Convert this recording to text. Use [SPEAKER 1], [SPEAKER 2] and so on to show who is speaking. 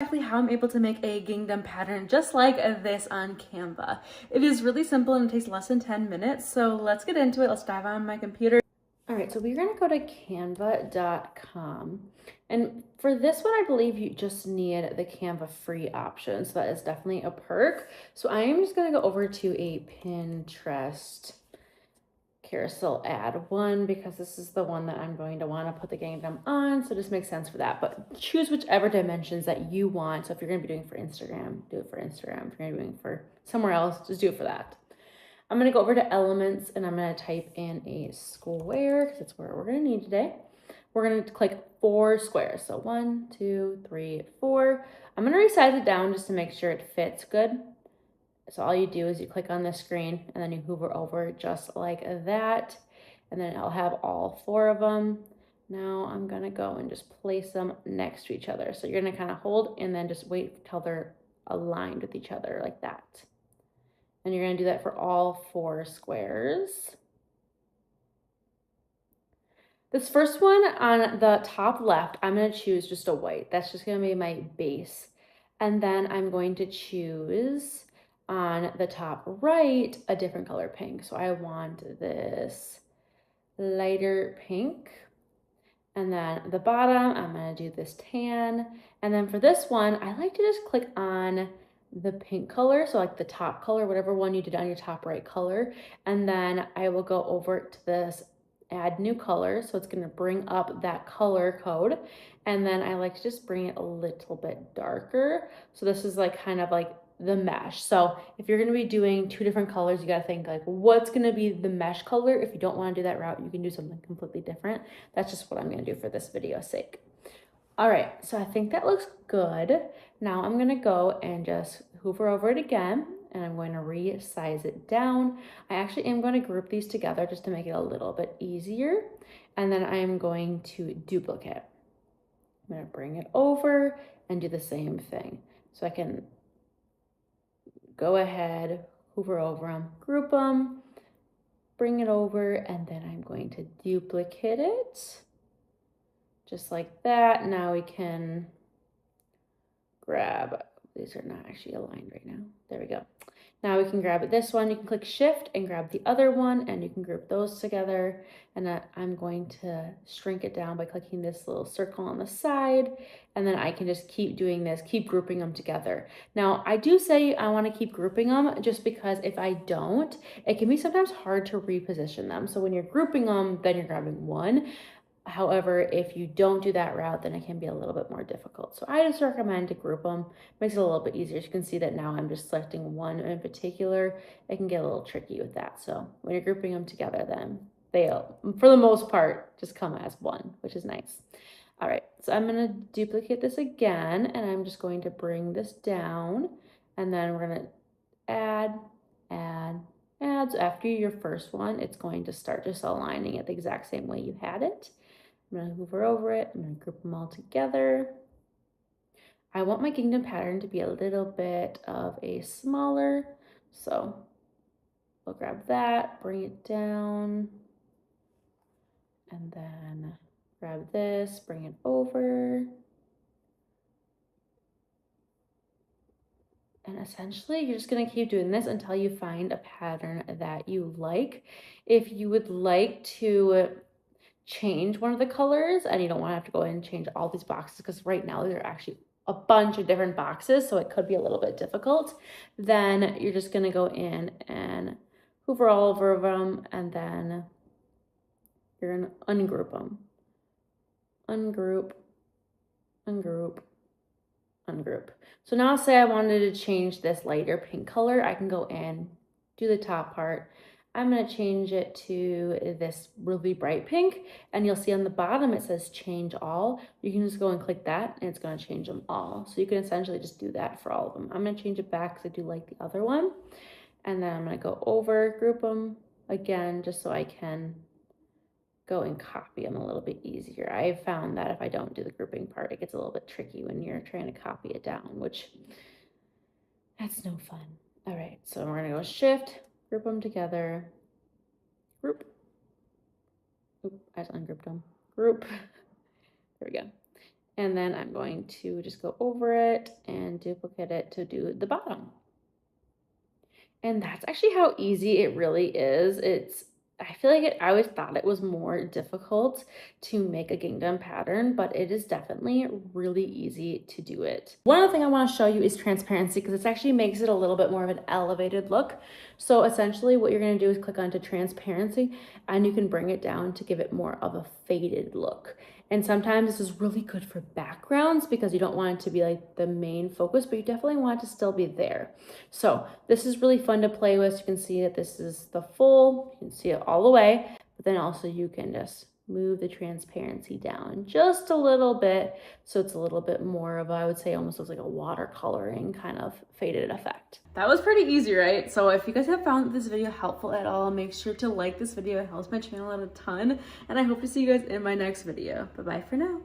[SPEAKER 1] Exactly how I'm able to make a gingham pattern just like this on Canva. It is really simple and it takes less than 10 minutes. So let's get into it. Let's dive on my computer. All right, so we're gonna go to canva.com. And for this one, I believe you just need the Canva free option. So that is definitely a perk. So I am just gonna go over to a Pinterest carousel ad one because this is the one that I'm going to want to put the gingham on, so this makes sense for that. But choose whichever dimensions that you want. So if you're going to be doing it for Instagram, do it for Instagram. If you're going to be doing it for somewhere else, just do it for that. I'm going to go over to elements and I'm going to type in a square because that's where we're going to need today. We're going to click 4 squares. So 1, 2, 3, 4. I'm going to resize it down just to make sure it fits good. So all you do is you click on the screen and then you hover over just like that. And then I'll have all 4 of them. Now I'm gonna go and just place them next to each other. So you're gonna kind of hold and then just wait till they're aligned with each other like that. And you're gonna do that for all 4 squares. This first one on the top left, I'm gonna choose just a white. That's just gonna be my base. And then I'm going to choose on the top right a different color pink. So I want this lighter pink. And then the bottom, I'm gonna do this tan. And then for this one, I like to just click on the pink color, so like the top color, whatever one you did on your top right color. And then I will go over to this add new color, so it's gonna bring up that color code. And then I like to just bring it a little bit darker. So this is like kind of like the mesh. So if you're gonna be doing 2 different colors, you gotta think like what's gonna be the mesh color. If you don't wanna do that route, you can do something completely different. That's just what I'm gonna do for this video's sake. All right, so I think that looks good. Now I'm gonna go and just hover over it again and I'm going to resize it down. I actually am going to group these together just to make it a little bit easier. And then I am going to duplicate. I'm gonna bring it over and do the same thing. So I can go ahead, hover over them, group them, bring it over, and then I'm going to duplicate it. Just like that. Now we can grab, these are not actually aligned right now. There we go. Now we can grab this one. You can click shift and grab the other one and you can group those together. And I'm going to shrink it down by clicking this little circle on the side. And then I can just keep doing this, keep grouping them together. Now I do say I want to keep grouping them just because if I don't, it can be sometimes hard to reposition them. So when you're grouping them, then you're grabbing one. However, if you don't do that route, then it can be a little bit more difficult. So I just recommend to group them. Makes it a little bit easier. As you can see that now I'm just selecting one in particular. It can get a little tricky with that. So when you're grouping them together, then they'll, for the most part, just come as one, which is nice. All right, so I'm gonna duplicate this again, and I'm just going to bring this down, and then we're gonna add, add, add. So after your first one, it's going to start just aligning it the exact same way you had it. I'm going to hover over it. I'm going to group them all together. I want my gingham pattern to be a little bit of a smaller. So we'll grab that, bring it down, and then grab this, bring it over. And essentially, you're just going to keep doing this until you find a pattern that you like. If you would like to change one of the colors and you don't want to have to go in and change all these boxes because right now there are actually a bunch of different boxes, so it could be a little bit difficult, then you're just going to go in and hover all over them and then you're going to ungroup them. Ungroup, ungroup, ungroup. So now say I wanted to change this lighter pink color, I can go in, do the top part. I'm going to change it to this really bright pink, and you'll see on the bottom it says change all. You can just go and click that and it's going to change them all. So you can essentially just do that for all of them. I'm going to change it back because I do like the other one. And then I'm going to go over, group them again, just so I can go and copy them a little bit easier. I've found that if I don't do the grouping part, it gets a little bit tricky when you're trying to copy it down, which that's no fun. All right, so we're going to go shift, group them together, group. Oop, I just ungrouped them. Group. There we go. And then I'm going to just go over it and duplicate it to do the bottom. And that's actually how easy it really is. I feel like I always thought it was more difficult to make a gingham pattern, but it is definitely really easy to do it. One other thing I want to show you is transparency, because it actually makes it a little bit more of an elevated look. So essentially what you're going to do is click onto transparency, and you can bring it down to give it more of a faded look. And sometimes this is really good for backgrounds because you don't want it to be like the main focus, but you definitely want it to still be there. So this is really fun to play with. You can see that this is the full, you can see it all the way, but then also you can just move the transparency down just a little bit. So it's a little bit more of, I would say, almost looks like a watercoloring kind of faded effect. That was pretty easy, right? So if you guys have found this video helpful at all, make sure to like this video. It helps my channel out a ton. And I hope to see you guys in my next video. Bye-bye for now.